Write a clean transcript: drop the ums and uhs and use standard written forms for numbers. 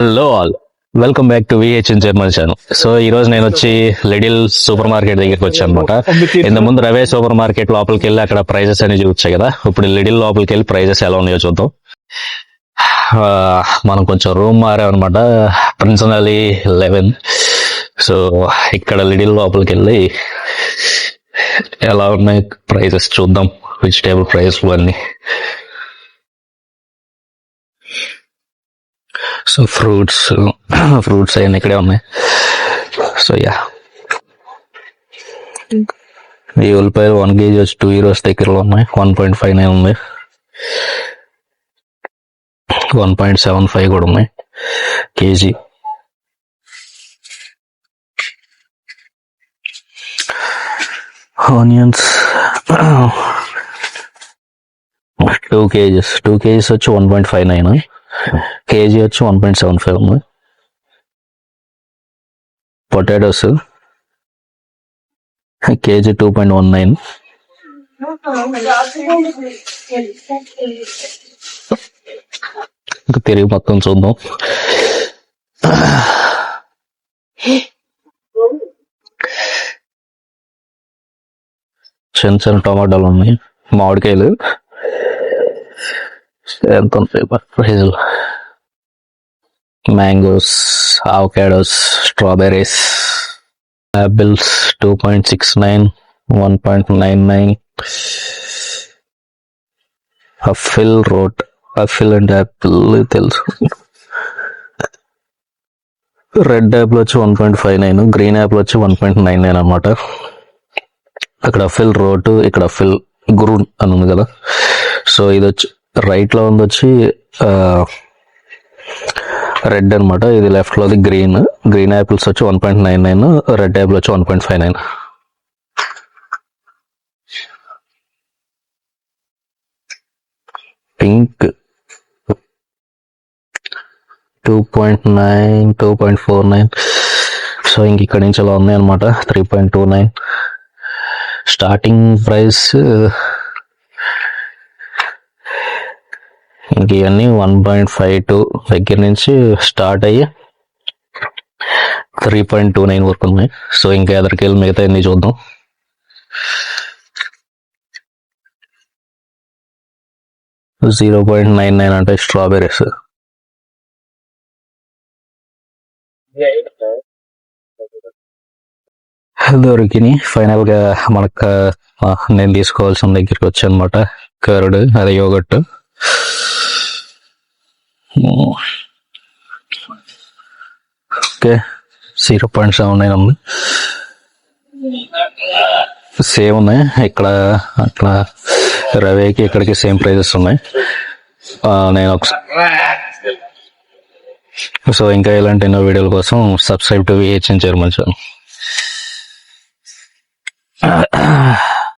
Hello all, welcome back to VHN German channel. So ఈ రోజు నేను వచ్చి లిడిల్ సూపర్ మార్కెట్ దగ్గరికి వచ్చాను అనమాట. ఇంత ముందు రవే సూపర్ మార్కెట్ లోపలికి వెళ్ళి అక్కడ ప్రైజెస్ అనేవి చూపించాయి కదా. ఇప్పుడు లిడిల్ లోపలికి వెళ్ళి ప్రైజెస్ ఎలా ఉన్నాయో చూద్దాం. మనం కొంచెం రూమ్ మారామన్నమాట, ప్రిన్సనలీ 11. సో ఇక్కడ లిడిల్ లోపలికి వెళ్ళి ఎలా ఉన్నాయి ప్రైజెస్ చూద్దాం, వెజిటేబుల్ ప్రైస్ అన్ని. సో ఫ్రూట్స్ అవన్నీ ఇక్కడే ఉన్నాయి. సో యా, ఈ ఉల్లిపాయలు 1 kg వచ్చి €2 దగ్గరలో ఉన్నాయి. 1.59 ఉంది, 1.75 కూడా ఉన్నాయి కేజీ. ఆనియన్స్ 2 kgs వచ్చి 1.59, కేజీ వచ్చి 1.75 ఉంది. Potatoes KG 2.19. ఇంకా తిరిగి మొత్తం చూద్దాం. చిన్న చిన్న టమాటాలు ఉన్నాయి. మామిడికాయలు ఎంత ఉంటాయి ప్రైజులు? Mangoes, avocados, strawberries, apples 2.69, 1.99. Apple and Apple తెలుసు. రెడ్ యాపిల్ వచ్చి 1.59, గ్రీన్ యాపిల్ వచ్చి 1.99 అనమాట. అక్కడ అఫిల్ రోట్, ఇక్కడ అఫిల్ గురూన్ అని ఉంది కదా. సో ఇది వచ్చి రైట్ లో ఉంది వచ్చి రెడ్ అనమాట, ఇది లెఫ్ట్ లోది గ్రీన్ యాపిల్స్ వచ్చి 1.99, రెడ్ యాపిల్ వచ్చి 1.59. పింక్ 2.9, 2.49. సో ఇంక ఇక్కడ నుంచి అలా ఉన్నాయి అనమాట. 3.29 స్టార్టింగ్ ప్రైస్. ఇంక ఇవన్నీ 1.52 దగ్గర నుంచి స్టార్ట్ అయ్యి 3.29 వరకు ఉన్నాయి. సో ఇంకా ఎదరికెళ్ళి మిగతా అన్ని చూద్దాం. $0.99 అంటే స్ట్రాబెర్రీస్. దొరికినాయి ఫైనల్ గా మనకు. నేను తీసుకోవాల్సిన దగ్గరికి వచ్చి అనమాట. కర్డ్, అదే యోగట్. ఓకే, 0.79 ఉంది. సేమ్ ఉన్నాయి ఇక్కడ, అట్లా రవేకి ఇక్కడికి సేమ్ ప్రైజెస్ ఉన్నాయి. నేను సో ఇంకా ఇలాంటి ఎన్నో వీడియోల కోసం subscribe to VHN German channel.